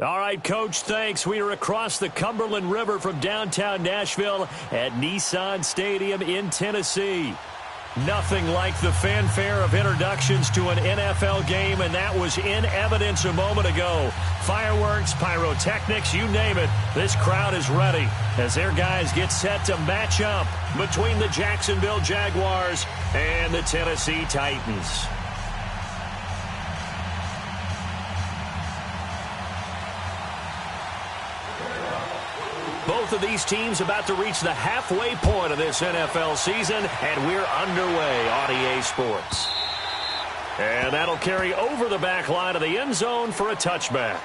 All right, Coach, thanks. We are across the Cumberland River from downtown Nashville at Nissan Stadium in Tennessee. Nothing like the fanfare of introductions to an NFL game, and that was in evidence a moment ago. Fireworks, pyrotechnics, you name it. This crowd is ready as their guys get set to match up between the Jacksonville Jaguars and the Tennessee Titans. Both of these teams about to reach the halfway point of this NFL season, and we're underway on EA Sports. And that'll carry over the back line of the end zone for a touchback.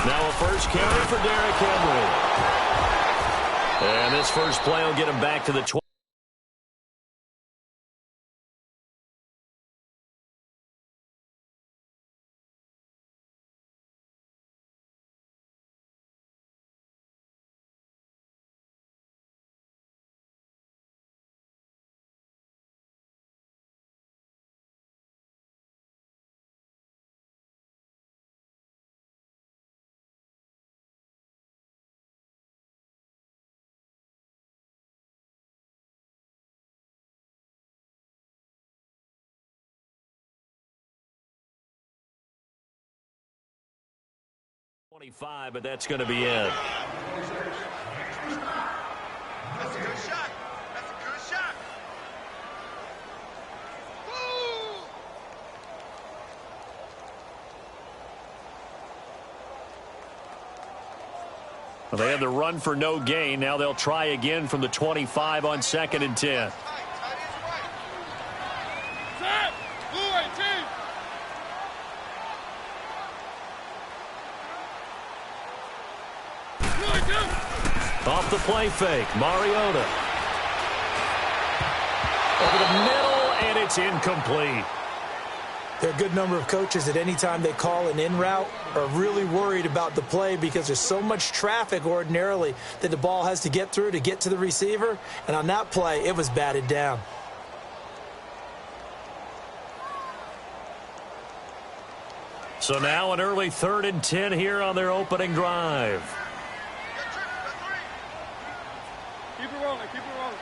Now a first carry for Derrick Henry. And this first play will get him back to the 20. But that's going to be it. That's a good shot. That's a good shot. Woo! Well, they had the run for no gain. Now they'll try again from the 25 on 2nd and 10. Off the play fake, Mariota. Over the middle, and it's incomplete. There are a good number of coaches that any time they call an in route are really worried about the play because there's so much traffic ordinarily that the ball has to get through to get to the receiver. And on that play, it was batted down. So now an early 3rd and 10 here on their opening drive. Keep it rolling, keep it rolling.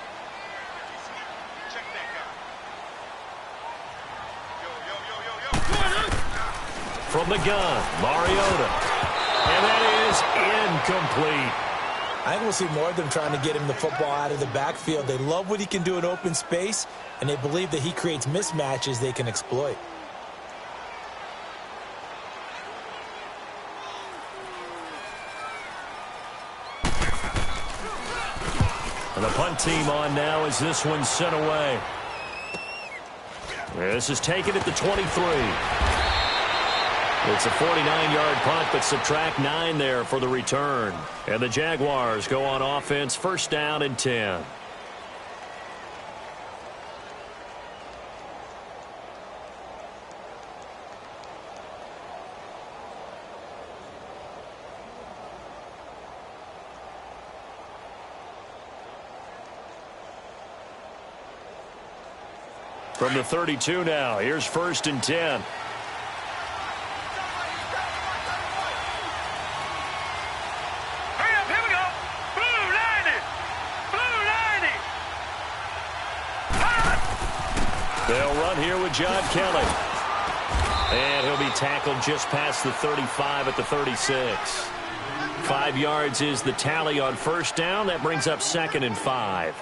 Check that guy. Yo. From the gun, Mariota. And that is incomplete. I think we'll see more of them trying to get him the football out of the backfield. They love what he can do in open space, and they believe that he creates mismatches they can exploit. And the punt team on now as this one's sent away. This is taken at the 23. It's a 49-yard punt, but subtract 9 there for the return. And the Jaguars go on offense, 1st down and 10. From the 32 now, here's 1st and 10. Hurry up, here we go. Blue 90. Blue 90. They'll run here with John Kelly. And he'll be tackled just past the 35 at the 36. 5 yards is the tally on 1st down. That brings up 2nd and 5.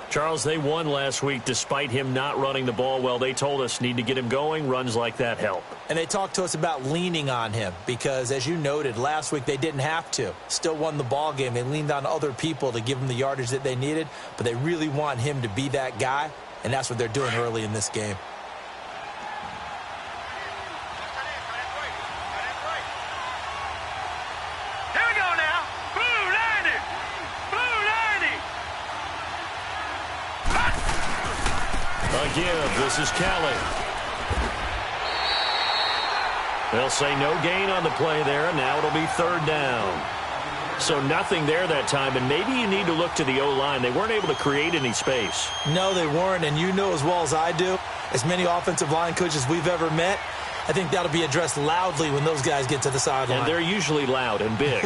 Charles, they won last week despite him not running the ball well. They told us need to get him going. Runs like that help. And they talked to us about leaning on him because, as you noted, last week they didn't have to. Still won the ball game. They leaned on other people to give them the yardage that they needed, but they really want him to be that guy, and that's what they're doing early in this game. give. This is Kelly. They'll say no gain on the play there, and now it'll be third down. So nothing there that time, and maybe you need to look to the O-line. They weren't able to create any space. No, they weren't, and you know as well as I do, as many offensive line coaches we've ever met, I think that'll be addressed loudly when those guys get to the sideline. And they're usually loud and big.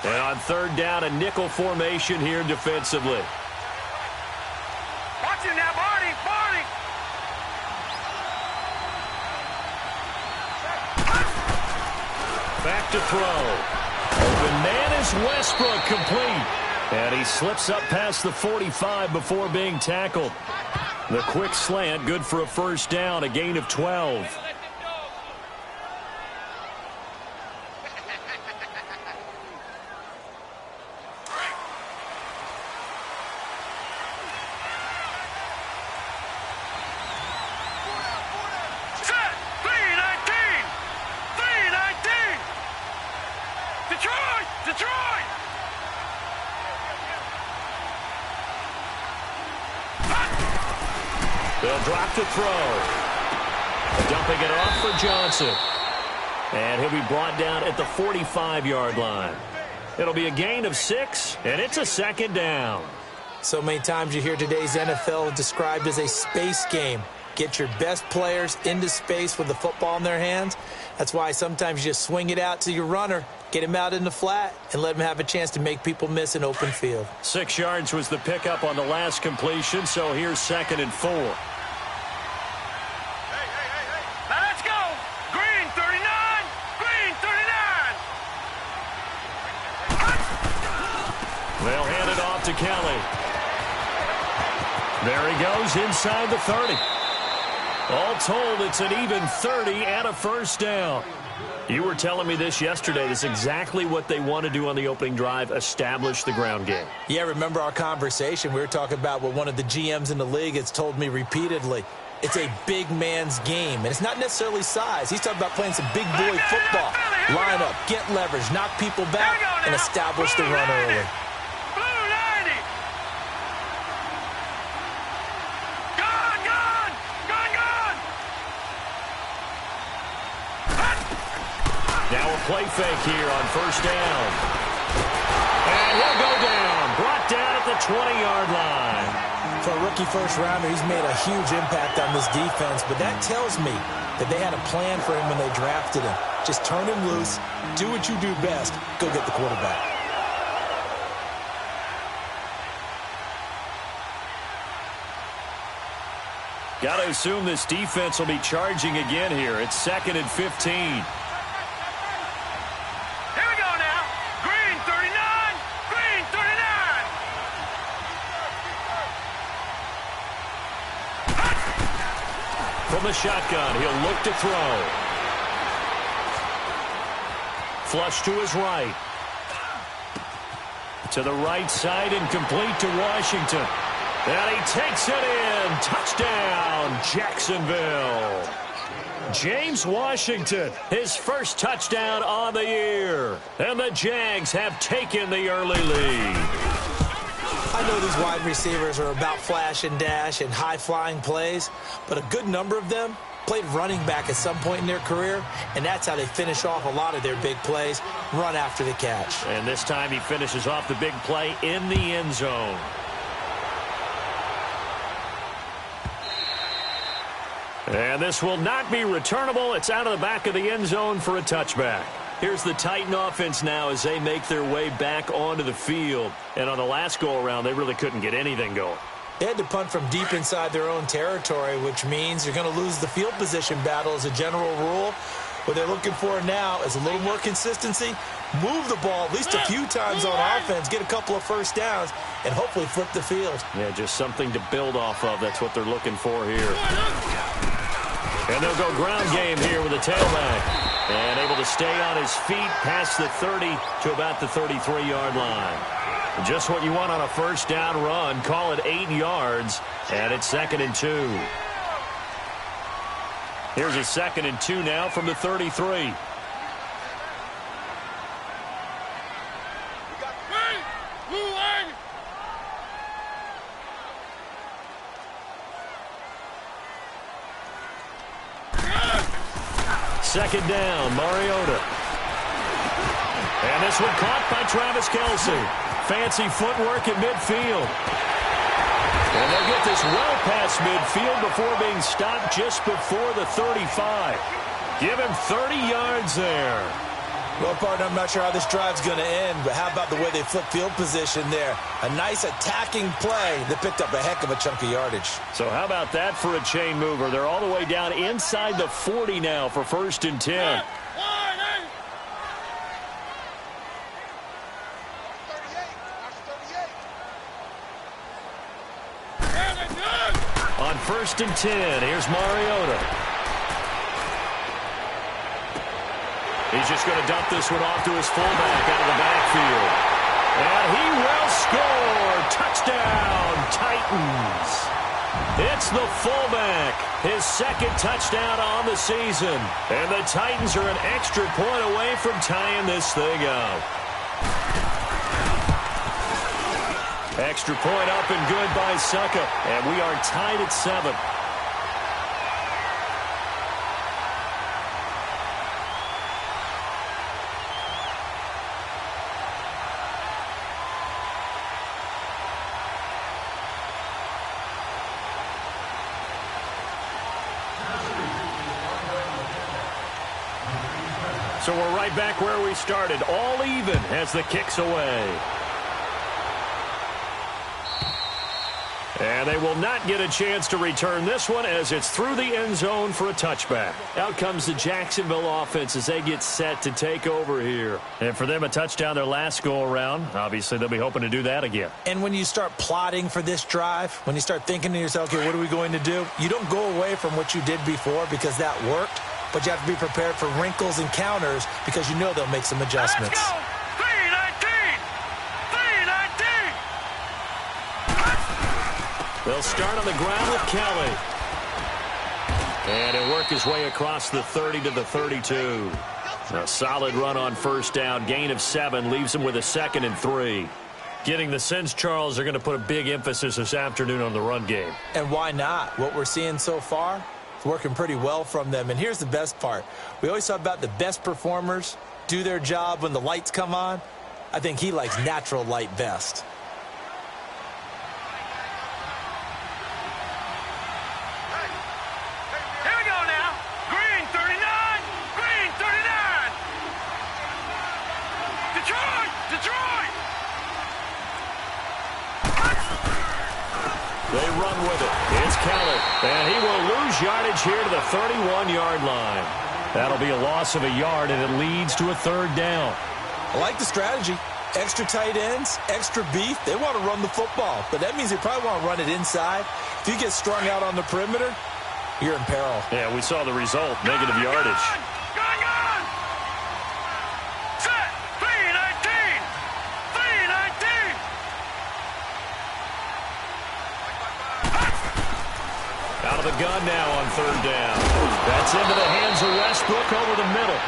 And on third down, a nickel formation here defensively. Watch it now, Barney! Barney! Back to throw. Open man is Westbrook, complete. And he slips up past the 45 before being tackled. The quick slant, good for a first down, a gain of 12. They'll drop to throw. Dumping it off for Johnson. And he'll be brought down at the 45-yard line. It'll be a gain of 6, and it's a second down. So many times you hear today's NFL described as a space game. Get your best players into space with the football in their hands. That's why sometimes you just swing it out to your runner, get him out in the flat, and let him have a chance to make people miss an open field. 6 yards was the pickup on the last completion, so here's 2nd and 4. They'll hand it off to Kelly. There he goes inside the 30. All told, it's an even 30 and a first down. You were telling me this yesterday. This is exactly what they want to do on the opening drive, establish the ground game. Yeah, remember our conversation? We were talking about what one of the GMs in the league has told me repeatedly. It's a big man's game, and it's not necessarily size. He's talking about playing some big boy football. Line up, get leverage, knock people back, and establish the run early. Now a play fake here on first down. And he'll go down. Brought down at the 20-yard line. For a rookie first-rounder, he's made a huge impact on this defense, but that tells me that they had a plan for him when they drafted him. Just turn him loose, do what you do best, go get the quarterback. Got to assume this defense will be charging again here. It's 2nd and 15. From the shotgun, he'll look to throw. Flush to his right. To the right side and complete to Washington. And he takes it in. Touchdown, Jacksonville. James Washington, his first touchdown on the year. And the Jags have taken the early lead. I know these wide receivers are about flash and dash and high-flying plays, but a good number of them played running back at some point in their career, and that's how they finish off a lot of their big plays, run after the catch. And this time he finishes off the big play in the end zone. And this will not be returnable. It's out of the back of the end zone for a touchback. Here's the Titan offense now as they make their way back onto the field. And on the last go-around, they really couldn't get anything going. They had to punt from deep inside their own territory, which means you're going to lose the field position battle as a general rule. What they're looking for now is a little more consistency, move the ball at least a few times on offense, get a couple of first downs, and hopefully flip the field. Yeah, just something to build off of. That's what they're looking for here. And they'll go ground game here with a tailback. And able to stay on his feet past the 30 to about the 33-yard line. Just what you want on a first down run. Call it 8 yards. And it's 2nd and 2. Here's a 2nd and 2 now from the 33. second down, Mariota. And this one caught by Travis Kelce. Fancy footwork at midfield. And they'll get this well past midfield before being stopped just before the 35. Give him 30 yards there. Well, partner, I'm not sure how this drive's going to end, but how about the way they flip field position there? A nice attacking play that picked up a heck of a chunk of yardage. So how about that for a chain mover? They're all the way down inside the 40 now for 1st and 10. On 1st and 10, here's Mariota. He's just going to dump this one off to his fullback out of the backfield. And he will score. Touchdown, Titans. It's the fullback. His second touchdown on the season. And the Titans are an extra point away from tying this thing up. Extra point up and good by Succa. And we are tied at 7. So we're right back where we started, all even as the kick's away. And they will not get a chance to return this one as it's through the end zone for a touchback. Out comes the Jacksonville offense as they get set to take over here. And for them, a touchdown their last go-around. Obviously, they'll be hoping to do that again. And when you start plotting for this drive, when you start thinking to yourself, okay, what are we going to do? You don't go away from what you did before because that worked. But you have to be prepared for wrinkles and counters because you know they'll make some adjustments. Let's go! 319! 319! They'll start on the ground with Kelly. And he'll work his way across the 30 to the 32. A solid run on 1st down. Gain of 7 leaves him with a 2nd and 3. Getting the sense, Charles, they're going to put a big emphasis this afternoon on the run game. And why not? What we're seeing so far, it's working pretty well from them. And here's the best part. We always talk about the best performers do their job when the lights come on. I think he likes natural light best. Here we go now. Green 39! Green 39! Detroit! Detroit! They run with it. It's Kelly. And he will lose yardage here to the 31-yard line. That'll be a loss of a yard, and it leads to a 3rd down. I like the strategy. Extra tight ends, extra beef. They want to run the football, but that means they probably want to run it inside. If you get strung out on the perimeter, you're in peril. Yeah, we saw the result. Negative yardage. Gun! Set! 319! 319! Out of the gun now on 3rd down. That's into the hands of Westbrook over the middle.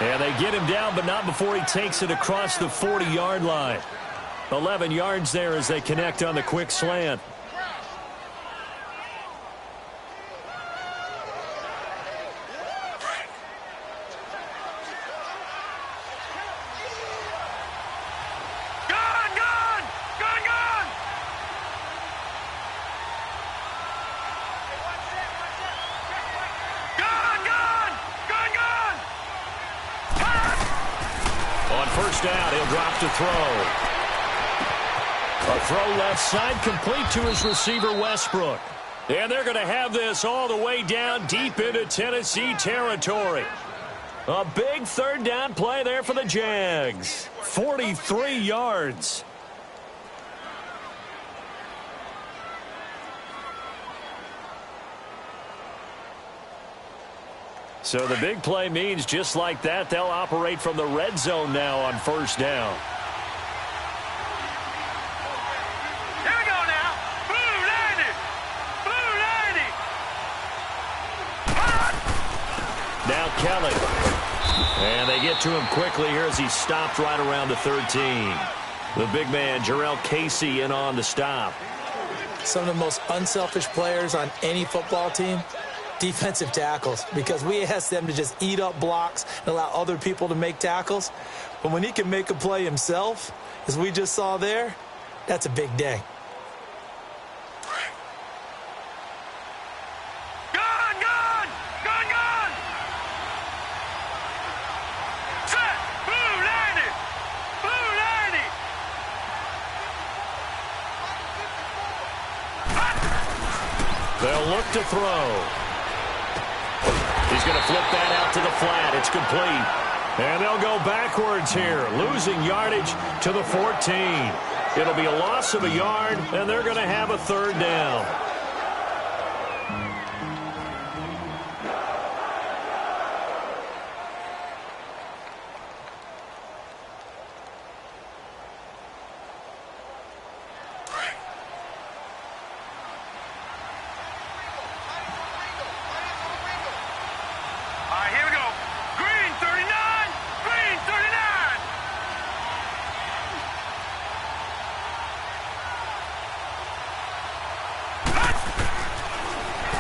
And they get him down, but not before he takes it across the 40-yard line. 11 yards there as they connect on the quick slant. Down, he'll drop to throw. A throw left side complete to his receiver Westbrook. And they're going to have this all the way down deep into Tennessee territory. A big 3rd down play there for the Jags. 43 yards. So the big play means just like that, they'll operate from the red zone now on 1st down. Here we go now. Blue 90! Blue 90! Now Kelly. And they get to him quickly here as he stopped right around the 13. The big man, Jarrell Casey, in on the stop. Some of the most unselfish players on any football team defensive tackles, because we ask them to just eat up blocks and allow other people to make tackles. But when he can make a play himself, as we just saw there, that's a big day. They'll look to throw. He's going to flip that out to the flat. It's complete. And they'll go backwards here, losing yardage to the 14. It'll be a loss of a yard, and they're going to have a third down.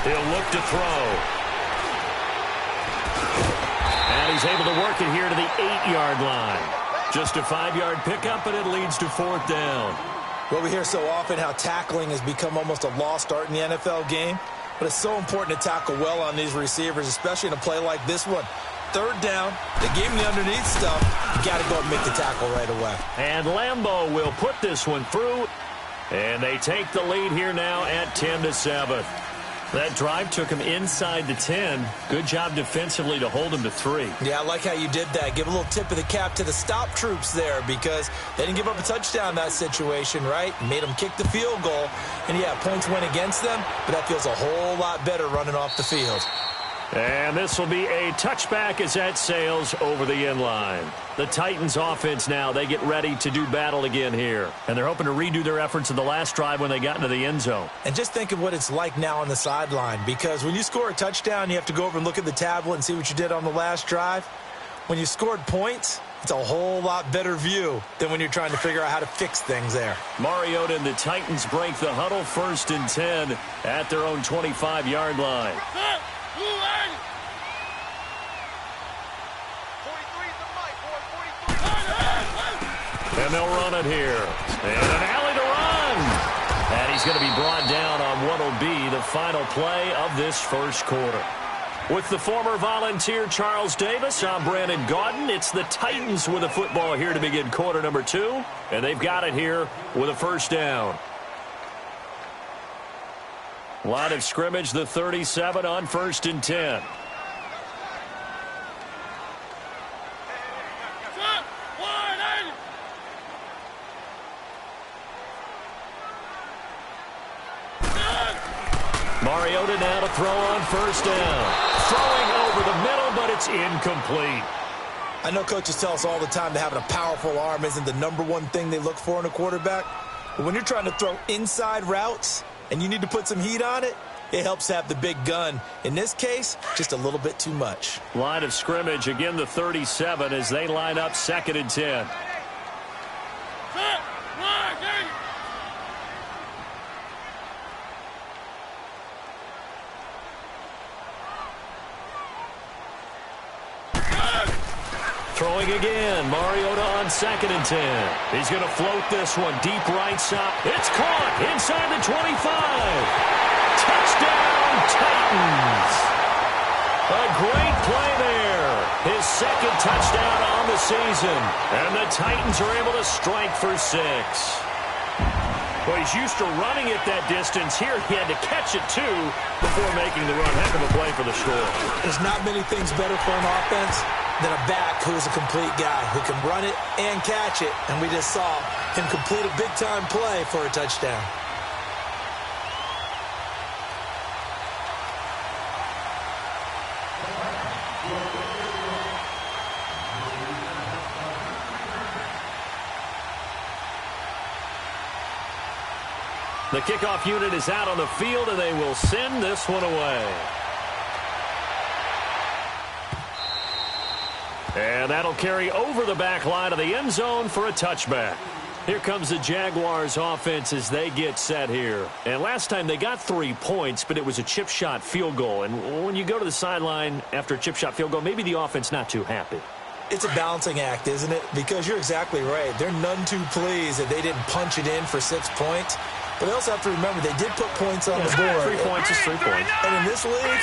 He'll look to throw. And he's able to work it here to the 8-yard line. Just a 5-yard pickup, and it leads to fourth down. Well, we hear so often how tackling has become almost a lost art in the NFL game. But it's so important to tackle well on these receivers, especially in a play like this one. Third down, they gave him the underneath stuff. You got to go and make the tackle right away. And Lambeau will put this one through. And they take the lead here now at 10-7. That drive took him inside the 10. Good job defensively to hold him to 3. Yeah, I like how you did that. Give a little tip of the cap to the stop troops there, because they didn't give up a touchdown in that situation, right? Made them kick the field goal. And, yeah, points went against them, but that feels a whole lot better running off the field. And this will be a touchback as that sails over the end line. The Titans offense now, they get ready to do battle again here. And they're hoping to redo their efforts in the last drive when they got into the end zone. And just think of what it's like now on the sideline, because when you score a touchdown, you have to go over and look at the tablet and see what you did on the last drive. When you scored points, it's a whole lot better view than when you're trying to figure out how to fix things there. Mariota and the Titans break the huddle, 1st and 10 at their own 25-yard line. And they'll run it here. And an alley to run. And he's going to be brought down on what will be the final play of this first quarter. With the former Volunteer Charles Davis, I'm Brandon Gaudin. It's the Titans with the football here to begin quarter number 2. And they've got it here with a first down. Line of scrimmage, the 37 on 1st and 10. Mariota now to throw on 1st down. Throwing over the middle, but it's incomplete. I know coaches tell us all the time that having a powerful arm isn't the #1 thing they look for in a quarterback. But when you're trying to throw inside routes and you need to put some heat on it, it helps have the big gun. In this case, just a little bit too much. Line of scrimmage, again the 37 as they line up 2nd and 10. Throwing again, Mariota on 2nd and 10. He's going to float this one deep right side. It's caught inside the 25. Touchdown, Titans. A great play there. His 2nd touchdown on the season. And the Titans are able to strike for 6. Well, he's used to running it that distance. Here he had to catch it, too, before making the run. Heck of a play for the score. There's not many things better for an offense than a back who is a complete guy who can run it and catch it. And we just saw him complete a big-time play for a touchdown. The kickoff unit is out on the field, and they will send this one away. And that'll carry over the back line of the end zone for a touchback. Here comes the Jaguars offense as they get set here. And last time they got 3 points, but it was a chip shot field goal. And when you go to the sideline after a chip shot field goal, maybe the offense not too happy. It's a balancing act, isn't it? Because you're exactly right. They're none too pleased that they didn't punch it in for 6 points. But they also have to remember they did put points on the board. 3 points is 3 points. And in this league,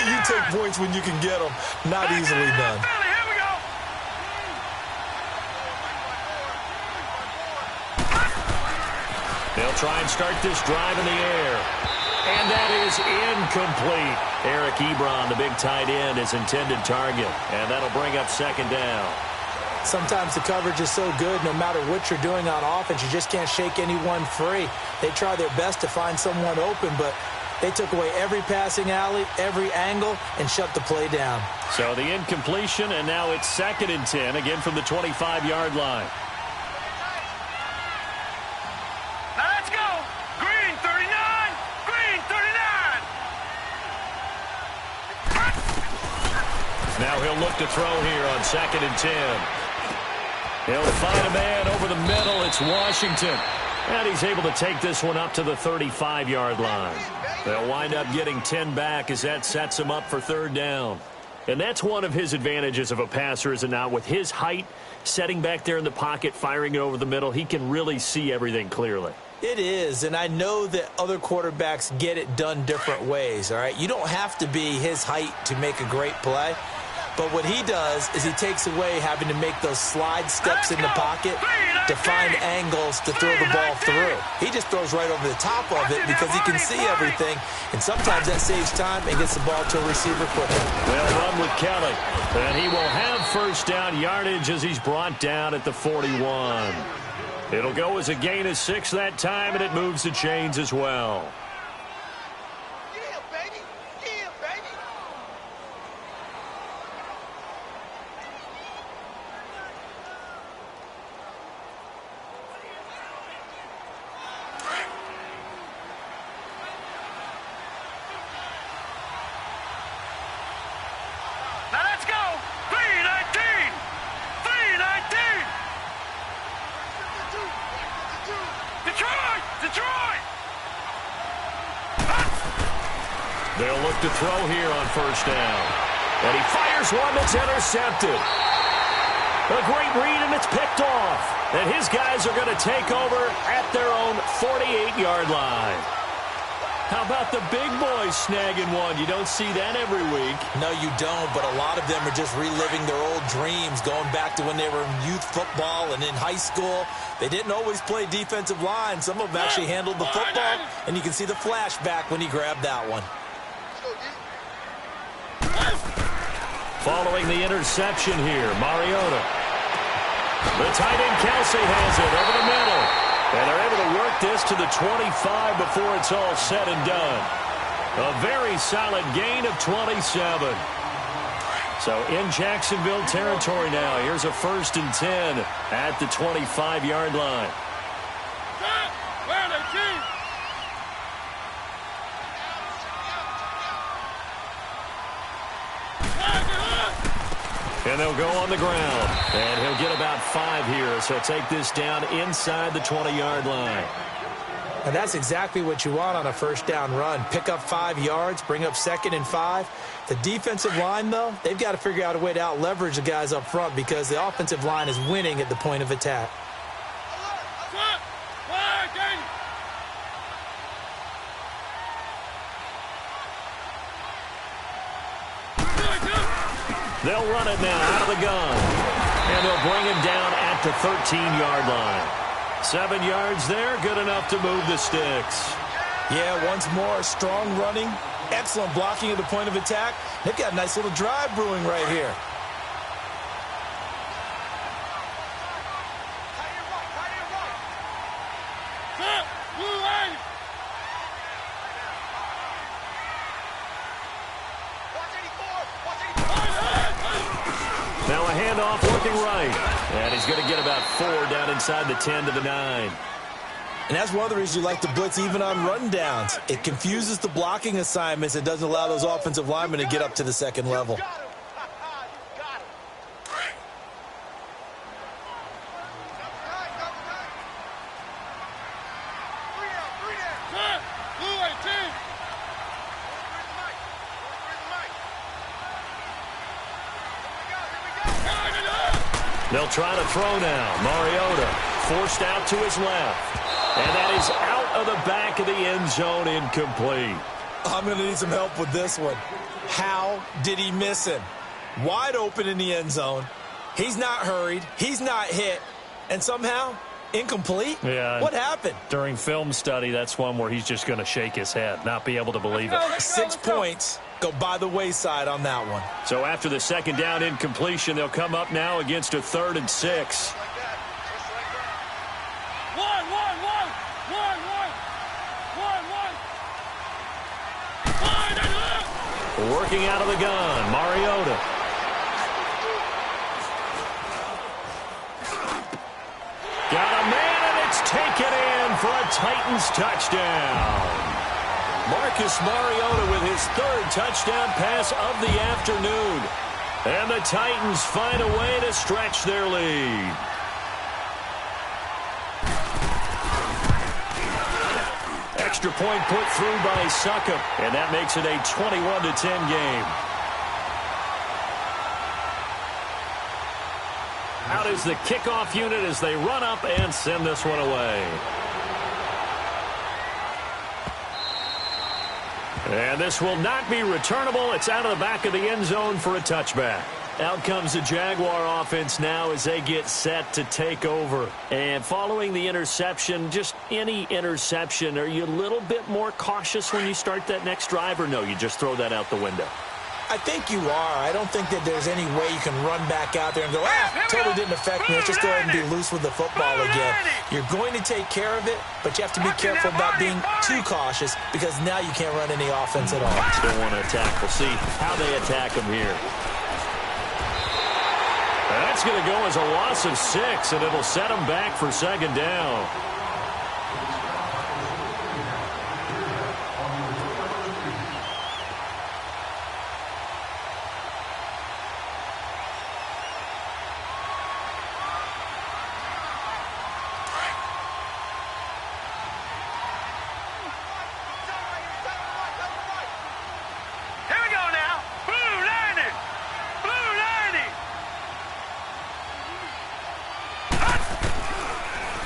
you take points when you can get them. Not easily done. They'll try and start this drive in the air. And that is incomplete. Eric Ebron, the big tight end, is intended target. And that'll bring up second down. Sometimes the coverage is so good, no matter what you're doing on offense, you just can't shake anyone free. They try their best to find someone open, but they took away every passing alley, every angle, and shut the play down. So the incompletion, and now it's 2nd and 10, again from the 25-yard line. Now let's go. Green 39. Green 39. Now he'll look to throw here on 2nd and 10. He'll find a man over the middle. It's Washington. And he's able to take this one up to the 35-yard line. They'll wind up getting 10 back as that sets him up for 3rd down. And that's one of his advantages of a passer, is it not? With his height, setting back there in the pocket, firing it over the middle, he can really see everything clearly. It is, and I know that other quarterbacks get it done different ways, all right? You don't have to be his height to make a great play. But what he does is he takes away having to make those slide steps in the pocket to find angles to throw the ball through. He just throws right over the top of it because he can see everything, and sometimes that saves time and gets the ball to a receiver quicker. They'll run with Kelly, and he will have 1st down yardage as he's brought down at the 41. It'll go as a gain of 6 that time, and it moves the chains as well. They'll look to throw here on 1st down. And he fires one that's intercepted. A great read, and it's picked off. And his guys are going to take over at their own 48-yard line. How about the big boys snagging one? You don't see that every week. No, you don't, but a lot of them are just reliving their old dreams, going back to when they were in youth football and in high school. They didn't always play defensive line. Some of them actually handled the football, and you can see the flashback when he grabbed that one. Following the interception here, Mariota. The tight end Kelsey has it over the middle. And they're able to work this to the 25 before it's all said and done. A very solid gain of 27. So in Jacksonville territory now. Here's a 1st and 10 at the 25-yard line. And they'll go on the ground. And he'll get about 5 here. So take this down inside the 20-yard line. And that's exactly what you want on a 1st down run. Pick up 5 yards, bring up 2nd and 5. The defensive line, though, they've got to figure out a way to out-leverage the guys up front because the offensive line is winning at the point of attack. They'll run it now out of the gun. And they'll bring him down at the 13-yard line. 7 yards there, good enough to move the sticks. Yeah, once more, strong running, excellent blocking at the point of attack. They've got a nice little drive brewing right here. Now a handoff looking right. And he's going to get about 4 down inside the 10 to the 9. And that's one of the reasons you like to blitz even on run downs. It confuses the blocking assignments. It doesn't allow those offensive linemen to get up to the 2nd level. They'll try to throw now. Mariota forced out to his left. And that is out of the back of the end zone, incomplete. I'm going to need some help with this one. How did he miss him? Wide open in the end zone. He's not hurried. He's not hit. And somehow, incomplete? Yeah. What happened? During film study, that's one where he's just going to shake his head, not be able to believe it. 6 points go by the wayside on that one. So after the second down incompletion, they'll come up now against a 3rd and 6. Working out of the gun, Mariota. Got a man, and it's taken in for a Titans touchdown. Marcus Mariota with his 3rd touchdown pass of the afternoon. And the Titans find a way to stretch their lead. Extra point put through by Succop, and that makes it a 21-10 game. Out is the kickoff unit as they run up and send this one away. And this will not be returnable. It's out of the back of the end zone for a touchback. Out comes the Jaguar offense now as they get set to take over. And following the interception, just any interception, are you a little bit more cautious when you start that next drive, or no, you just throw that out the window? I think you are. I don't think that there's any way you can run back out there and go, totally didn't affect me. Let's just go ahead and be loose with the football again. You're going to take care of it, but you have to be careful about being too cautious because now you can't run any offense at all. Still want to attack. We'll see how they attack them here. That's going to go as a loss of 6, and it'll set them back for 2nd down.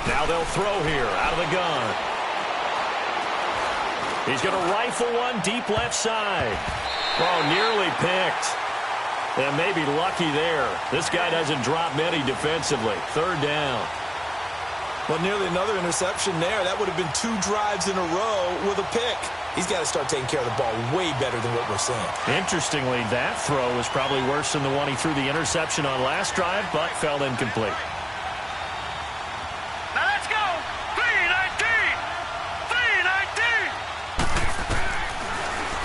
Now they'll throw here out of the gun. He's going to rifle one deep left side. Oh, nearly picked. And maybe lucky there. This guy doesn't drop many defensively. 3rd down. Well, nearly another interception there. That would have been 2 drives in a row with a pick. He's got to start taking care of the ball way better than what we're seeing. Interestingly, that throw was probably worse than the one he threw the interception on last drive, but fell incomplete.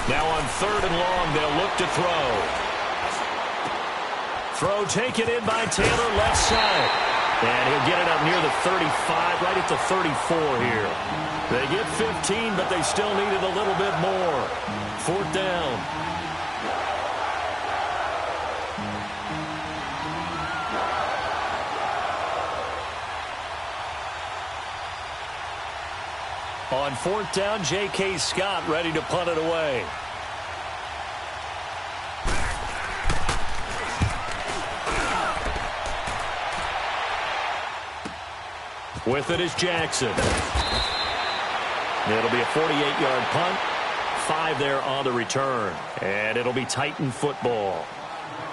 Now on 3rd and long, they'll look to throw. Throw taken in by Taylor, left side. And he'll get it up near the 35, right at the 34 here. They get 15, but they still needed a little bit more. 4th down. On 4th down, J.K. Scott ready to punt it away. With it is Jackson. It'll be a 48-yard punt. 5 there on the return. And it'll be Titan football.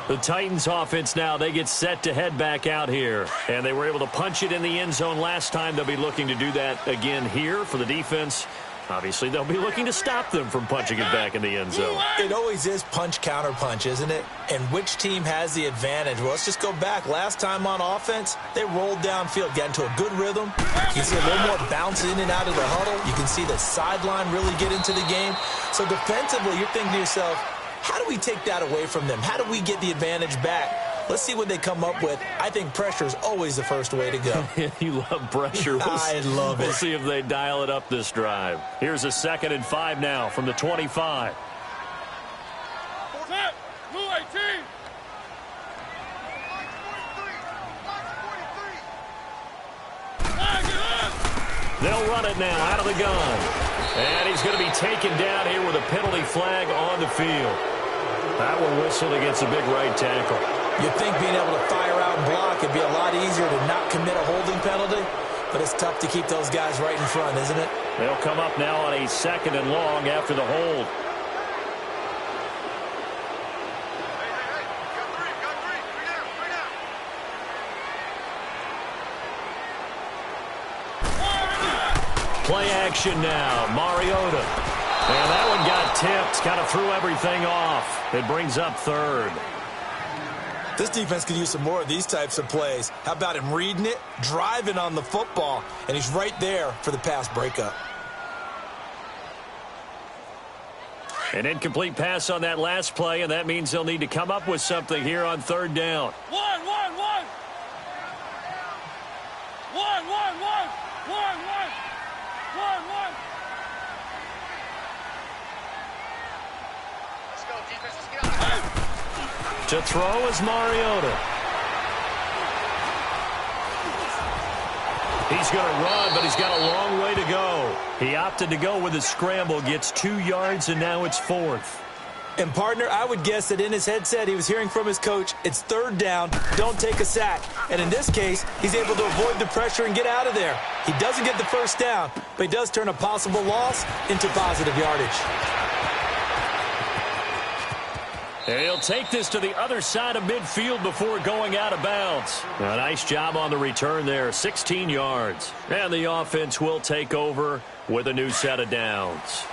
The Titans offense now, they get set to head back out here. And they were able to punch it in the end zone last time. They'll be looking to do that again here for the defense. Obviously, they'll be looking to stop them from punching it back in the end zone. It always is punch-counter-punch, isn't it? And which team has the advantage? Well, let's just go back. Last time on offense, they rolled downfield, got into a good rhythm. You can see a little more bounce in and out of the huddle. You can see the sideline really get into the game. So defensively, you're thinking to yourself, how do we take that away from them? How do we get the advantage back? Let's see what they come up with. I think pressure is always the first way to go. You love pressure. I love it. We'll see if they dial it up this drive. Here's a 2nd and 5 now from the 25. They'll run it now out of the gun. And he's going to be taken down here with a penalty flag on the field. That one whistled against a big right tackle. You'd think being able to fire out and block would be a lot easier to not commit a holding penalty, but it's tough to keep those guys right in front, isn't it? They'll come up now on a 2nd and long after the hold. Play action now, Mariota. And that one got tipped, kind of threw everything off. It brings up 3rd. This defense could use some more of these types of plays. How about him reading it, driving on the football, and he's right there for the pass breakup. An incomplete pass on that last play, and that means they'll need to come up with something here on 3rd down. One. Let's go, defense. Let's get out. To throw is Mariota. He's going to run, but he's got a long way to go. He opted to go with a scramble, gets 2 yards, and now it's 4th. And, partner, I would guess that in his headset he was hearing from his coach, it's 3rd down, don't take a sack. And in this case, he's able to avoid the pressure and get out of there. He doesn't get the 1st down, but he does turn a possible loss into positive yardage. And he'll take this to the other side of midfield before going out of bounds. A nice job on the return there, 16 yards. And the offense will take over with a new set of downs.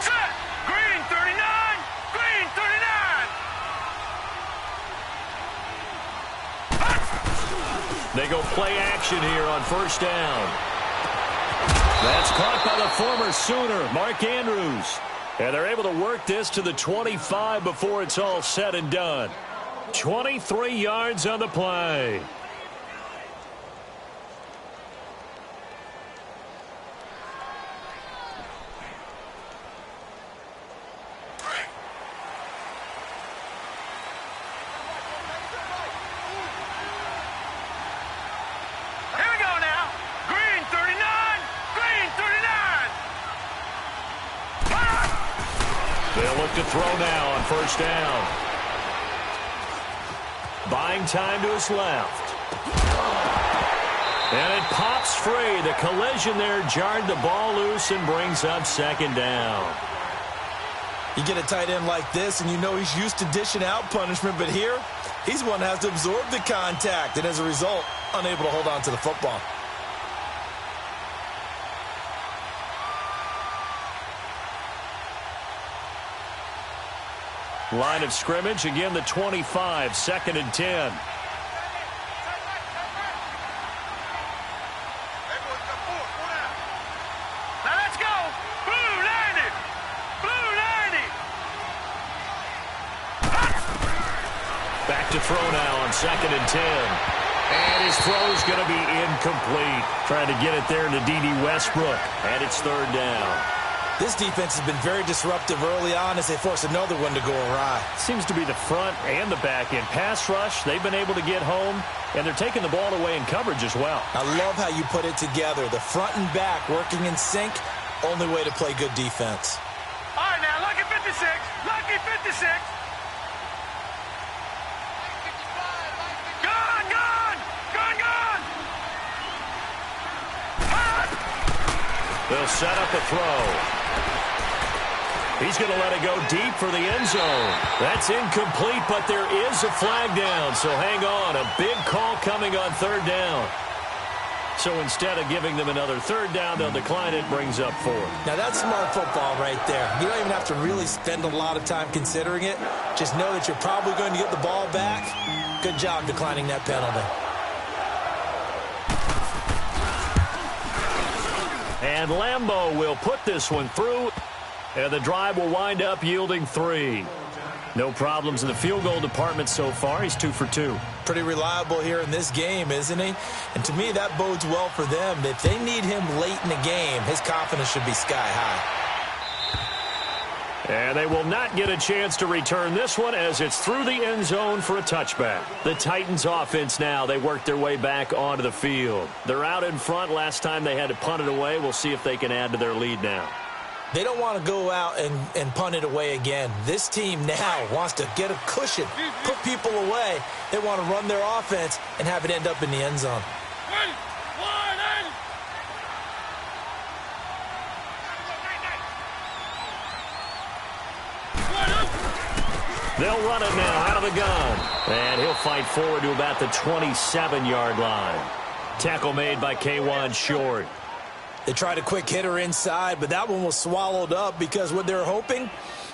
Set! Green 39! Green 39! They go play action here on 1st down. That's caught by the former Sooner, Mark Andrews. And they're able to work this to the 25 before it's all said and done. 23 yards on the play. They'll look to throw now on 1st down. Buying time to his left. And it pops free. The collision there jarred the ball loose and brings up 2nd down. You get a tight end like this, and you know he's used to dishing out punishment, but here, he's one that has to absorb the contact, and as a result, unable to hold on to the football. Line of scrimmage, again the 25, 2nd and 10. Now let's go! Blue 90! Blue 90! Back to throw now on 2nd and 10. And his throw's going to be incomplete. Trying to get it there to D.D. Westbrook. And it's 3rd down. This defense has been very disruptive early on as they force another one to go awry. Seems to be the front and the back end. Pass rush, they've been able to get home, and they're taking the ball away in coverage as well. I love how you put it together. The front and back working in sync, only way to play good defense. All right, now, lucky 56. Lucky 56. Gone, gone. Gone, gone. They'll set up a throw. He's going to let it go deep for the end zone. That's incomplete, but there is a flag down, so hang on. A big call coming on 3rd down. So instead of giving them another 3rd down, they'll decline it, brings up 4th. Now that's smart football right there. You don't even have to really spend a lot of time considering it. Just know that you're probably going to get the ball back. Good job declining that penalty. And Lambeau will put this one through. And the drive will wind up yielding 3. No problems in the field goal department so far. He's 2 for 2. Pretty reliable here in this game, isn't he? And to me, that bodes well for them. If they need him late in the game, his confidence should be sky high. And they will not get a chance to return this one as it's through the end zone for a touchback. The Titans offense now, they work their way back onto the field. They're out in front. Last time they had to punt it away. We'll see if they can add to their lead now. They don't want to go out and punt it away again. This team now wants to get a cushion, put people away. They want to run their offense and have it end up in the end zone. They'll run it now out of the gun. And he'll fight forward to about the 27-yard line. Tackle made by K'Wan Short. They tried a quick hitter inside, but that one was swallowed up because what they're hoping,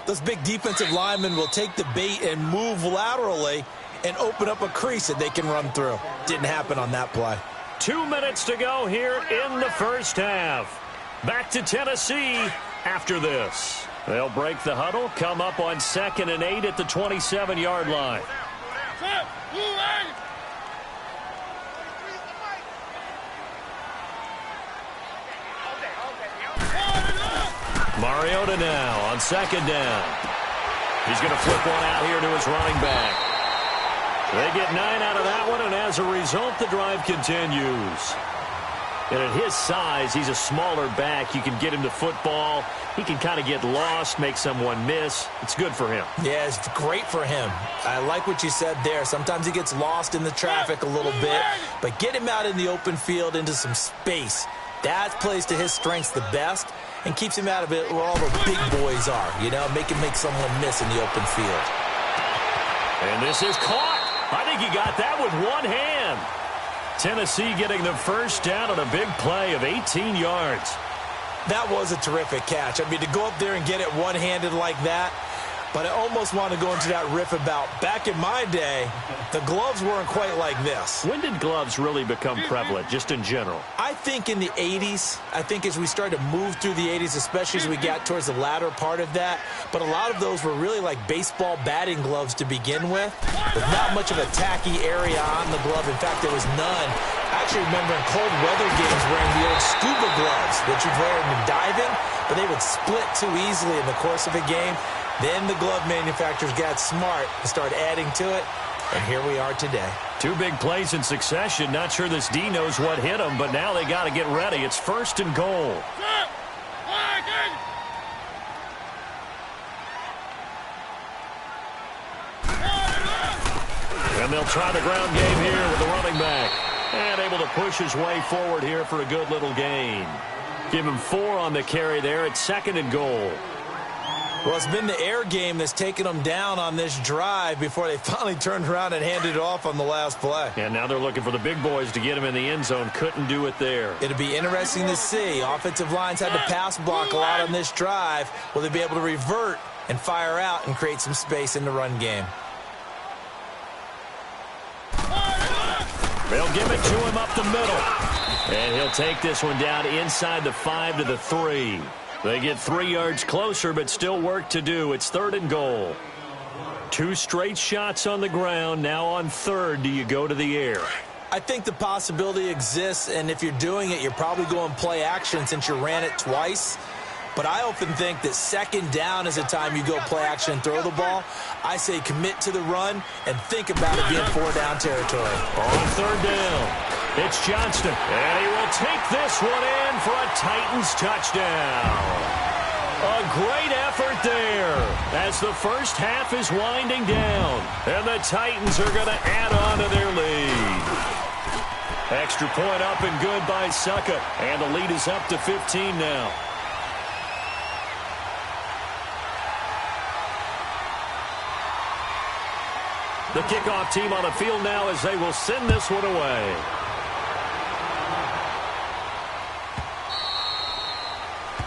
those big defensive linemen will take the bait and move laterally and open up a crease that they can run through. Didn't happen on that play. 2 minutes to go here in the first half. Back to Tennessee after this. They'll break the huddle, come up on 2nd and 8 at the 27-yard line. Mariota now on 2nd down. He's going to flip one out here to his running back. They get 9 out of that one, and as a result, the drive continues. And at his size, he's a smaller back. You can get him the football. He can kind of get lost, make someone miss. It's good for him. Yeah, it's great for him. I like what you said there. Sometimes he gets lost in the traffic a little bit, but get him out in the open field into some space. That plays to his strengths the best and keeps him out of it where all the big boys are, you know, make someone miss in the open field. And this is caught. I think he got that with one hand. Tennessee getting the first down on a big play of 18 yards. That was a terrific catch. I mean, to go up there and get it one-handed like that, but I almost want to go into that riff about back in my day, the gloves weren't quite like this. When did gloves really become prevalent, just in general? I think in the 80s. I think as we started to move through the 80s, especially as we got towards the latter part of that. But a lot of those were really like baseball batting gloves to begin with not much of a tacky area on the glove. In fact, there was none. I actually remember in cold weather games wearing the old scuba gloves that you'd wear in diving, but they would split too easily in the course of a game. Then the glove manufacturers got smart and started adding to it, and here we are today. 2 big plays in succession. Not sure this D knows what hit him, but now they got to get ready. It's 1st and goal. And they'll try the ground game here with the running back. And able to push his way forward here for a good little gain. Give him 4 on the carry there at 2nd and goal. Well, it's been the air game that's taken them down on this drive before they finally turned around and handed it off on the last play. And now they're looking for the big boys to get him in the end zone. Couldn't do it there. It'll be interesting to see. Offensive lines had to pass block a lot on this drive. Will they be able to revert and fire out and create some space in the run game? They'll give it to him up the middle. And he'll take this one down inside the 5 to the 3. They get 3 yards closer, but still work to do. It's 3rd and goal. 2 straight shots on the ground. Now on 3rd, do you go to the air? I think the possibility exists, and if you're doing it, you're probably going play action since you ran it twice. But I often think that 2nd down is the time you go play action and throw the ball. I say commit to the run and think about it being 4-down territory. On 3rd down. It's Johnston, and he will take this one in for a Titans touchdown. A great effort there as the first half is winding down, and the Titans are going to add on to their lead. Extra point up and good by Succa, and the lead is up to 15 now. The kickoff team on the field now as they will send this one away.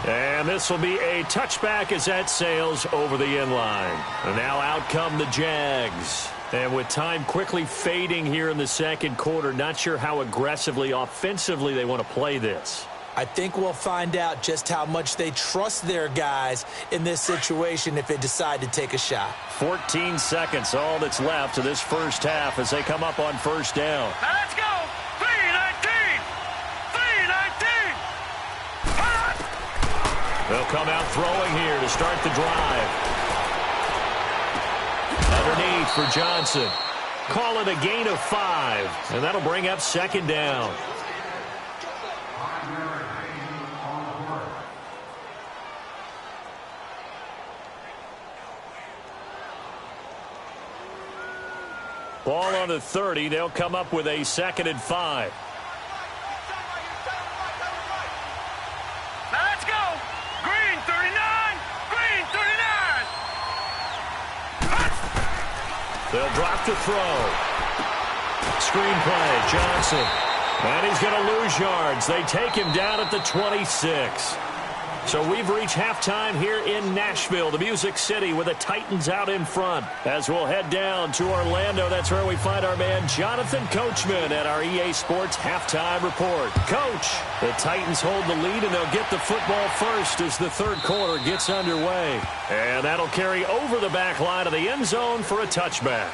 And this will be a touchback as that sails over the end line. And now out come the Jags. And with time quickly fading here in the 2nd quarter, not sure how aggressively, offensively they want to play this. I think we'll find out just how much they trust their guys in this situation if they decide to take a shot. 14 seconds, all that's left of this first half as they come up on 1st down. Let's go! 3-19! 3-19! They'll come out throwing here to start the drive. Underneath for Johnson. Call it a gain of 5, and that'll bring up 2nd down. Ball on the 30. They'll come up with a 2nd and 5. Now let's go. Green 39. Green 39. They'll drop to throw. Screen play, Johnson. And he's going to lose yards. They take him down at the 26. So we've reached halftime here in Nashville, the Music City, with the Titans out in front. As we'll head down to Orlando, that's where we find our man Jonathan Coachman at our EA Sports Halftime Report. Coach, the Titans hold the lead, and they'll get the football first as the third quarter gets underway. And that'll carry over the back line of the end zone for a touchback.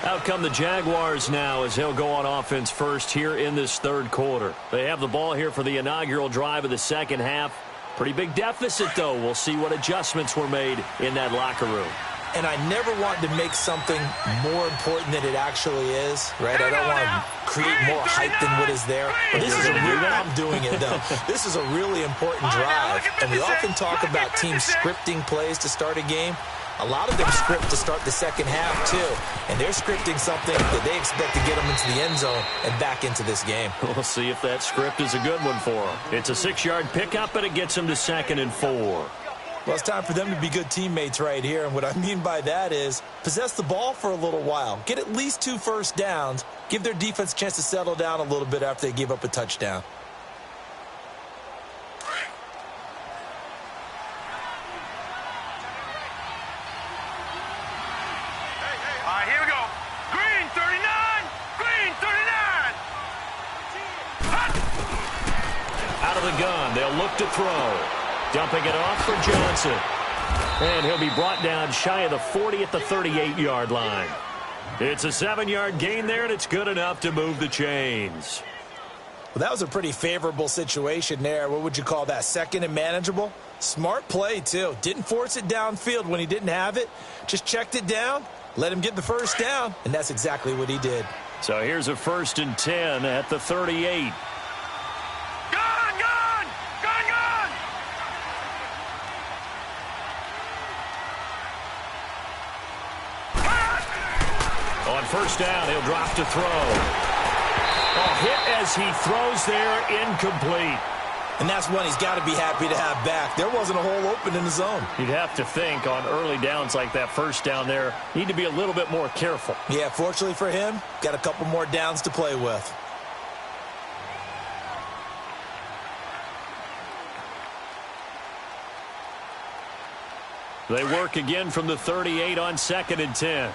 Out come the Jaguars now as they'll go on offense first here in this third quarter. They have the ball here for the inaugural drive of the second half. Pretty big deficit, though. We'll see what adjustments were made in that locker room. And I never want to make something more important than it actually is, right? I don't want to create more hype than what is there. But this is a real, I'm doing it, though. This is a really important drive. And we often talk about teams scripting plays to start a game. A lot of them script to start the second half, too. And they're scripting something that they expect to get them into the end zone and back into this game. We'll see if that script is a good one for them. It's a 6-yard pickup, and it gets them to 2nd and 4. Well, it's time for them to be good teammates right here. And what I mean by that is possess the ball for a little while. Get at least 2 first downs. Give their defense a chance to settle down a little bit after they give up a touchdown. Gun. They'll look to throw. Dumping it off for Johnson. And he'll be brought down shy of the 40 at the 38-yard line. It's a 7-yard gain there, and it's good enough to move the chains. Well, that was a pretty favorable situation there. What would you call that? 2nd and manageable? Smart play, too. Didn't force it downfield when he didn't have it. Just checked it down, let him get the first down, and that's exactly what he did. So here's a 1st and 10 at the 38. On first down, he'll drop to throw. A hit as he throws there, incomplete. And that's one he's got to be happy to have back. There wasn't a hole open in the zone. You'd have to think on early downs like that first down there, need to be a little bit more careful. Yeah, fortunately for him, got a couple more downs to play with. They work again from the 38 on 2nd and 10.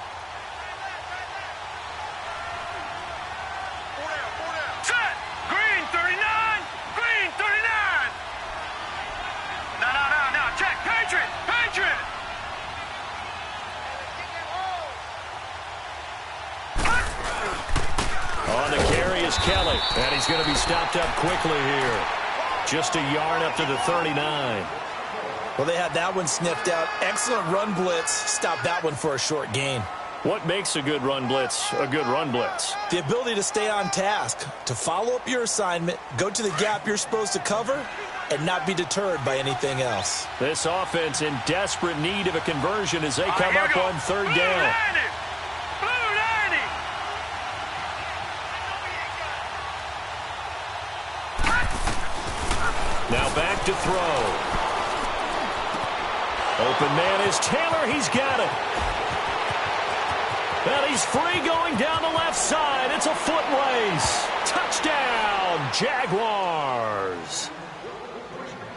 Kelly, and he's going to be stopped up quickly here. Just a yard up to the 39. Well, they had that one sniffed out. Excellent run blitz. Stopped that one for a short gain. What makes a good run blitz a good run blitz? The ability to stay on task, to follow up your assignment, go to the gap you're supposed to cover, and not be deterred by anything else. This offense in desperate need of a conversion as they come up on 3rd down. Now back to throw. Open man is Taylor. He's got it. And he's free going down the left side. It's a foot race. Touchdown, Jaguars.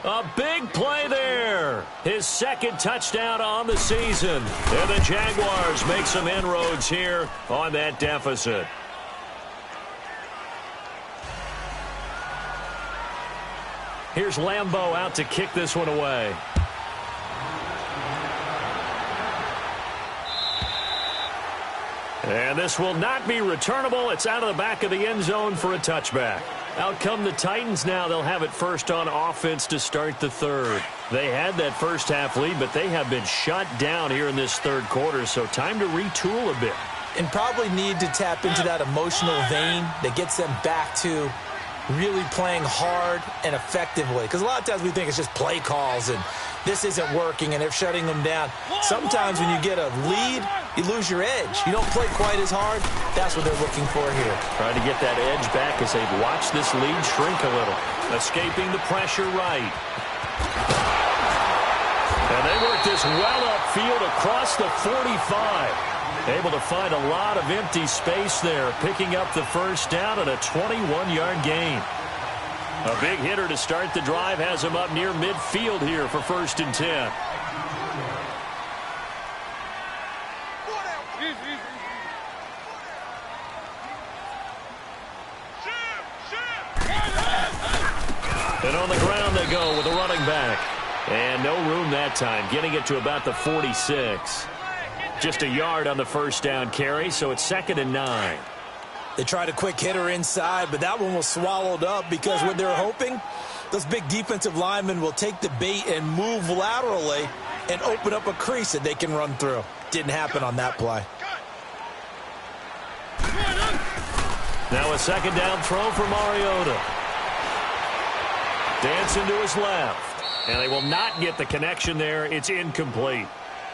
A big play there. His 2nd touchdown on the season. And the Jaguars make some inroads here on that deficit. Here's Lambeau out to kick this one away. And this will not be returnable. It's out of the back of the end zone for a touchback. Out come the Titans now. They'll have it first on offense to start the third. They had that first half lead, but they have been shut down here in this third quarter, so time to retool a bit. And probably need to tap into that emotional vein that gets them back to really playing hard and effectively. Because a lot of times we think it's just play calls and, this isn't working and they're shutting them down. Sometimes when you get a lead, you lose your edge. You don't play quite as hard. That's what they're looking for here. Trying to get that edge back as they've watched this lead shrink a little. Escaping the pressure right. And they work this well upfield across the 45. Able to find a lot of empty space there, picking up the first down and a 21-yard gain. A big hitter to start the drive has him up near midfield here for 1st and 10. And on the ground they go with a running back. And no room that time, getting it to about the 46. Just a yard on the first down carry, so it's 2nd and 9. They tried a quick hitter inside, but that one was swallowed up because what they're hoping, those big defensive linemen will take the bait and move laterally and open up a crease that they can run through. Didn't happen on that play. Now a 2nd down throw for Mariota. Dancing to his left. And they will not get the connection there. It's incomplete.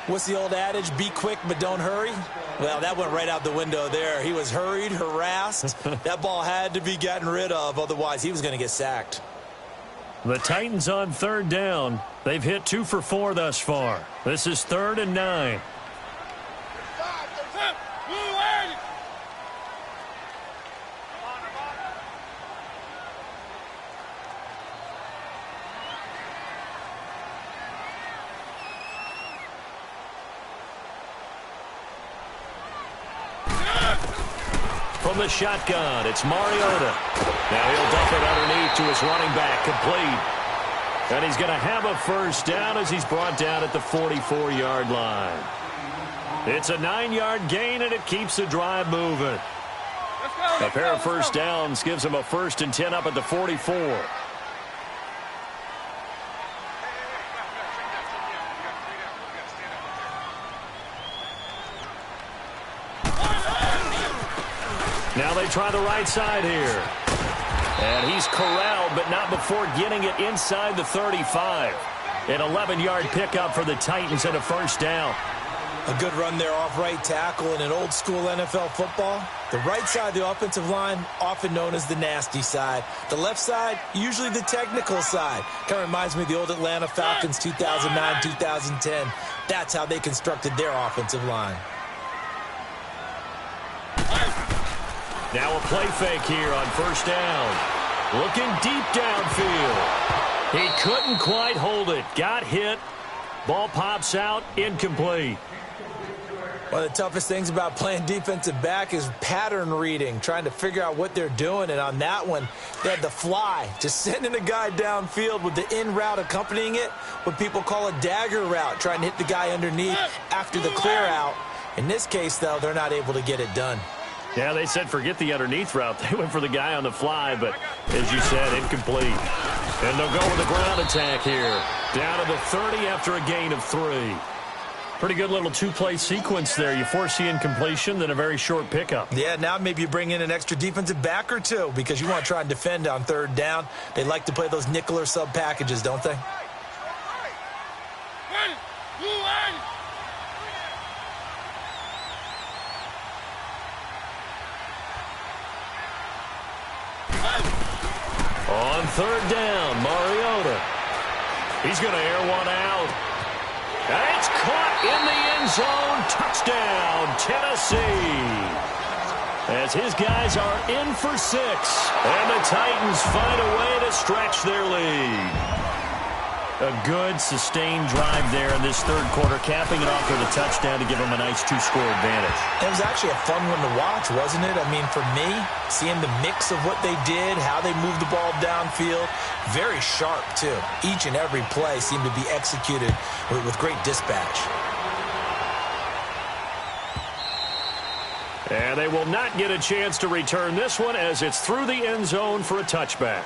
What's the old adage? Be quick, but don't hurry. Well, that went right out the window there. He was hurried, harassed. That ball had to be gotten rid of. Otherwise, he was going to get sacked. The Titans on 3rd down. They've hit 2 for 4 thus far. This is 3rd and 9. From the shotgun, it's Mariota. Now he'll dump it underneath to his running back, complete. And he's going to have a first down as he's brought down at the 44-yard line. It's a 9-yard gain, and it keeps the drive moving. A pair of first downs gives him a 1st and 10 up at the 44. Now they try the right side here. And he's corralled, but not before getting it inside the 35. An 11-yard pickup for the Titans and a first down. A good run there off right tackle in an old-school NFL football. The right side of the offensive line, often known as the nasty side. The left side, usually the technical side. Kind of reminds me of the old Atlanta Falcons 2009, 2010. That's how they constructed their offensive line. Now a play fake here on first down. Looking deep downfield. He couldn't quite hold it. Got hit. Ball pops out. Incomplete. One of the toughest things about playing defensive back is pattern reading, trying to figure out what they're doing. And on that one, they had the fly, just sending a guy downfield with the in route accompanying it, what people call a dagger route, trying to hit the guy underneath after the clear out. In this case, though, they're not able to get it done. Yeah, they said forget the underneath route. They went for the guy on the fly, but as you said, incomplete. And they'll go with the ground attack here. Down to the 30 after a gain of 3. Pretty good little 2-play sequence there. You force the incompletion, then a very short pickup. Yeah, now maybe you bring in an extra defensive back or two because you want to try and defend on 3rd down. They like to play those nickel or sub packages, don't they? On 3rd down, Mariota. He's going to air one out. And it's caught in the end zone. Touchdown, Tennessee. As his guys are in for 6. And the Titans find a way to stretch their lead. A good, sustained drive there in this 3rd quarter, capping it off with a touchdown to give them a nice 2-score advantage. It was actually a fun one to watch, wasn't it? I mean, for me, seeing the mix of what they did, how they moved the ball downfield, very sharp, too. Each and every play seemed to be executed with great dispatch. And they will not get a chance to return this one as it's through the end zone for a touchback.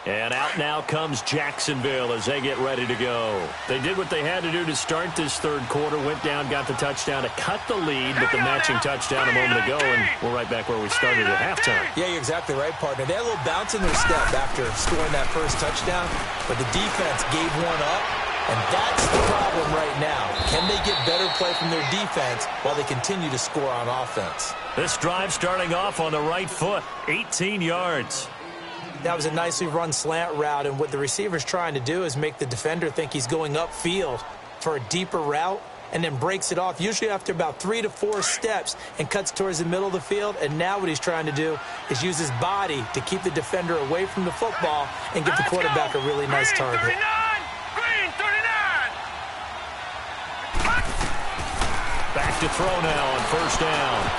And out now comes Jacksonville as they get ready to go. They did what they had to do to start this third quarter, went down, got the touchdown to cut the lead with the matching touchdown a moment ago, and we're right back where we started at halftime. Yeah, you're exactly right, partner. They had a little bounce in their step after scoring that first touchdown, but the defense gave one up, and that's the problem right now. Can they get better play from their defense while they continue to score on offense? This drive starting off on the right foot, 18 yards. That was a nicely run slant route, and what the receiver's trying to do is make the defender think he's going upfield for a deeper route and then breaks it off, usually after about 3 to 4 steps, and cuts towards the middle of the field. And now what he's trying to do is use his body to keep the defender away from the football and give the quarterback a really nice target. Back to throw now on first down.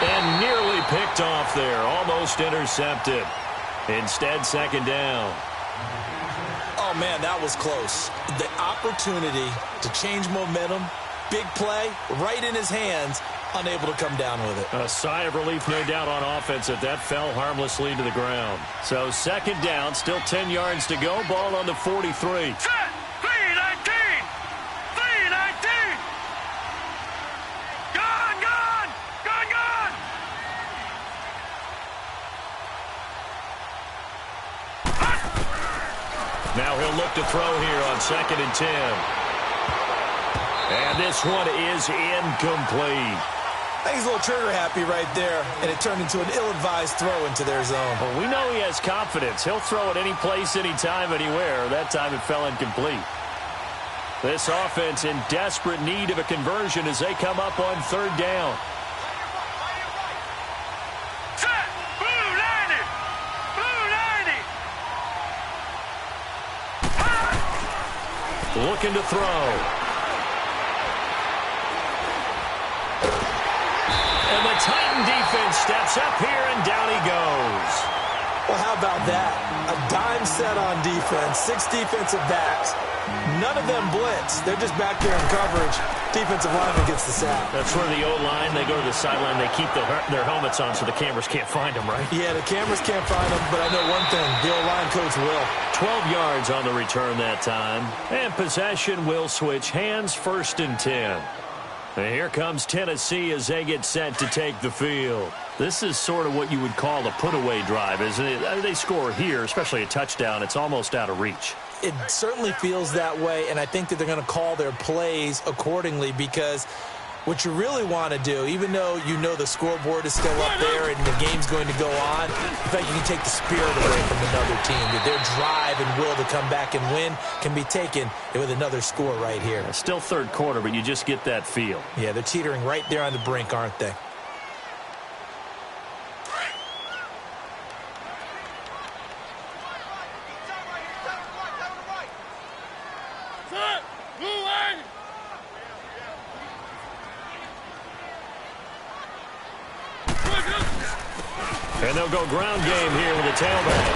And nearly picked off there, almost intercepted. Instead, second down. Oh, man, that was close. The opportunity to change momentum, big play, right in his hands, unable to come down with it. A sigh of relief, no doubt, on offense that fell harmlessly to the ground. So second down, still 10 yards to go, ball on the 43. Now he'll look to throw here on 2nd and 10. And this one is incomplete. I think he's a little trigger happy right there, and it turned into an ill-advised throw into their zone. Well, we know he has confidence. He'll throw it any place, anytime, anywhere. That time it fell incomplete. This offense in desperate need of a conversion as they come up on third down. Looking to throw. And the Titan defense steps up here, and down he goes. Well, how about that? A dime set on defense, 6 defensive backs. None of them blitz. They're just back there in coverage. Defensive lineman gets the sack. That's where the O-line, they go to the sideline, they keep their helmets on so the cameras can't find them, right? Yeah, the cameras can't find them, but I know one thing. The O-line coach will. 12 yards on the return that time. And possession will switch hands, 1st and 10. And here comes Tennessee as they get set to take the field. This is sort of what you would call a put-away drive, isn't it? They score here, especially a touchdown. It's almost out of reach. It certainly feels that way, and I think that they're going to call their plays accordingly, because what you really want to do, even though you know the scoreboard is still up there and the game's going to go on, in fact, you can take the spirit away from another team. That their drive and will to come back and win can be taken with another score right here. It's still third quarter, but you just get that feel. Yeah, they're teetering right there on the brink, aren't they? And they'll go ground game here with a tailback.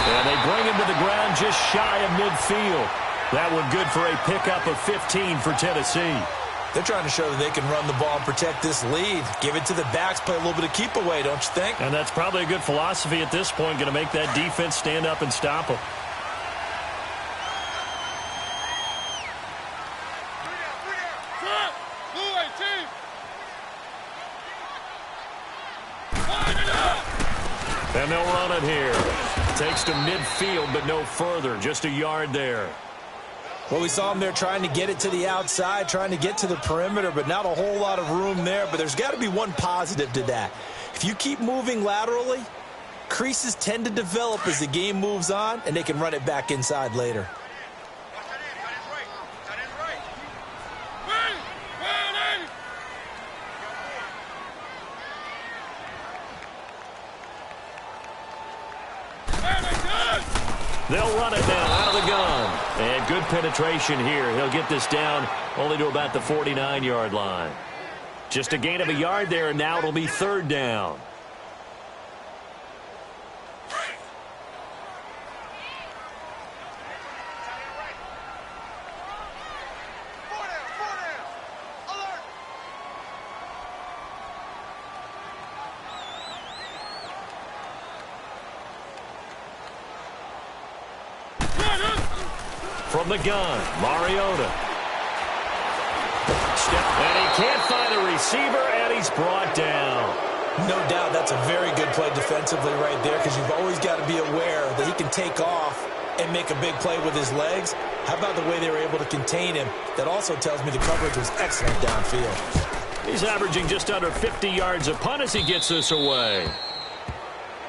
And they bring him to the ground just shy of midfield. That one good for a pickup of 15 for Tennessee. They're trying to show that they can run the ball and protect this lead. Give it to the backs, play a little bit of keep away, don't you think? And that's probably a good philosophy at this point, going to make that defense stand up and stop them. And they'll run it here. Takes to midfield, but no further. Just a yard there. Well, we saw him there trying to get it to the outside, trying to get to the perimeter, but not a whole lot of room there. But there's got to be one positive to that. If you keep moving laterally, creases tend to develop as the game moves on, and they can run it back inside later. They'll run it now out of the gun. And good penetration here. He'll get this down only to about the 49-yard line. Just a gain of a yard there, and now it'll be third down. from the gun. Mariota. And he can't find a receiver, and he's brought down. No doubt that's a very good play defensively right there, because you've always got to be aware that he can take off and make a big play with his legs. How about the way they were able to contain him? That also tells me the coverage was excellent downfield. He's averaging just under 50 yards a punt as he gets this away.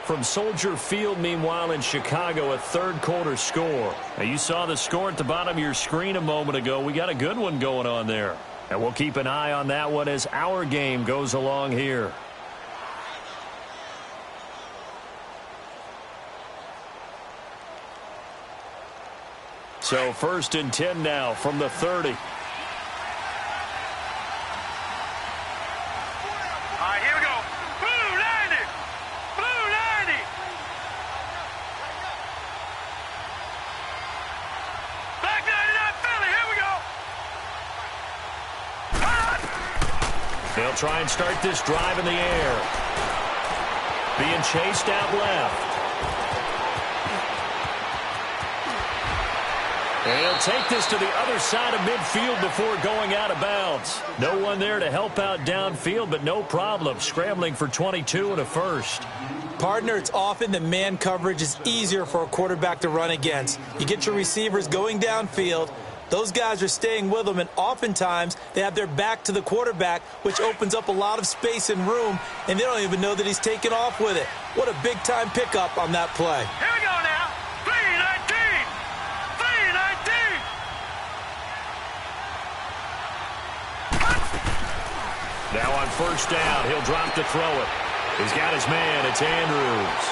From Soldier Field, meanwhile, in Chicago, a third-quarter score. Now, you saw the score at the bottom of your screen a moment ago. We got a good one going on there. And we'll keep an eye on that one as our game goes along here. So 1st and 10 now from the 30. All right, here we go. Blue 90. Blue 90. Back 99 Philly. Here we go. They'll try and start this drive in the air. Being chased out left. And he'll take this to the other side of midfield before going out of bounds. No one there to help out downfield, but no problem. Scrambling for 22 and a first. Partner, it's often that man coverage is easier for a quarterback to run against. You get your receivers going downfield. Those guys are staying with them, and oftentimes they have their back to the quarterback, which opens up a lot of space and room, and they don't even know that he's taken off with it. What a big-time pickup on that play. Here we go now. 319. 319. Now on first down, he'll drop to throw it. He's got his man. It's Andrews.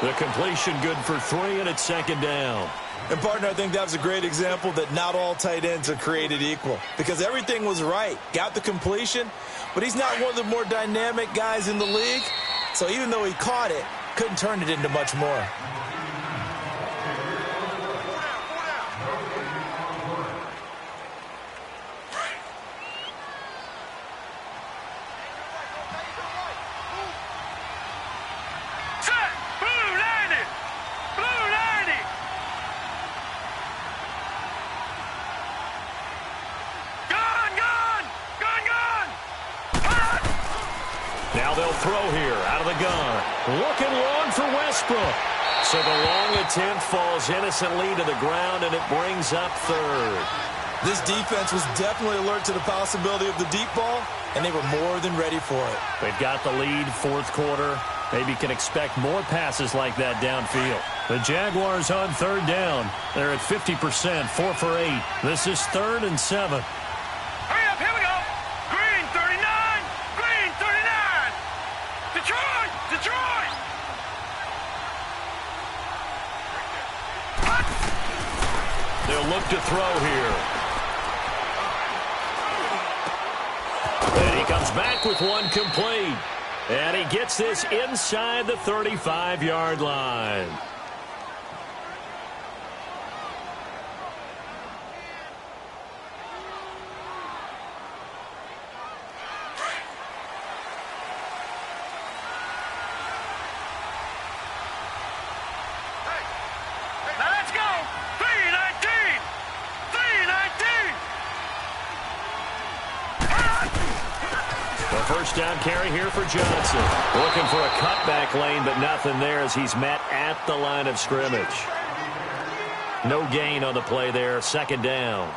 The completion good for 3, and it's 2nd down. And, partner, I think that was a great example that not all tight ends are created equal, because everything was right. Got the completion, but he's not one of the more dynamic guys in the league. So even though he caught it, couldn't turn it into much more. Now they'll throw here out of the gun. Looking long for Westbrook. So the long attempt falls innocently to the ground, and it brings up 3rd. This defense was definitely alert to the possibility of the deep ball, and they were more than ready for it. They've got the lead, 4th quarter. Maybe can expect more passes like that downfield. The Jaguars on 3rd down. They're at 50%, 4 for 8. This is 3rd and 7. Hurry up, here we go. Green 39. Green 39. Detroit. Detroit. They'll look to throw here. And he comes back with one complete. And he gets this inside the 35-yard line. Now let's go. 319. 319. The first down carry here for Johnson. Looking for a cutback lane, but nothing there as he's met at the line of scrimmage. No gain on the play there. 2nd down.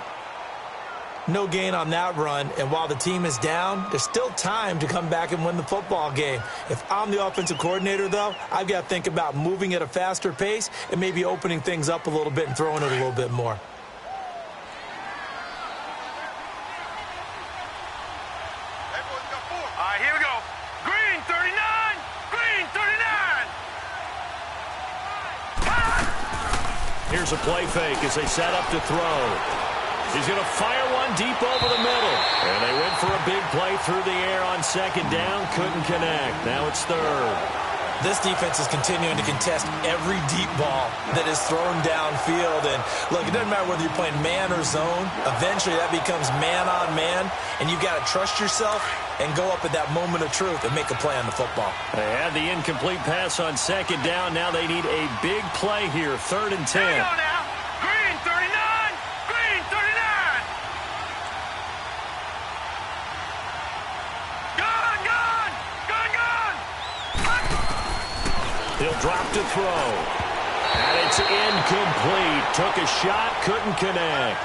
No gain on that run, and while the team is down, there's still time to come back and win the football game. If I'm the offensive coordinator, though, I've got to think about moving at a faster pace and maybe opening things up a little bit and throwing it a little bit more. All right, here we go. Green 39. Green 39. Here's a play fake as they set up to throw. He's going to fire one deep over the middle. And they went for a big play through the air on 2nd down. Couldn't connect. Now it's 3rd. This defense is continuing to contest every deep ball that is thrown downfield. And, look, it doesn't matter whether you're playing man or zone. Eventually that becomes man on man, and you've got to trust yourself and go up at that moment of truth and make a play on the football. They had the incomplete pass on 2nd down. Now they need a big play here. 3rd and 10. Here we go now. He'll drop to throw. And it's incomplete. Took a shot, couldn't connect.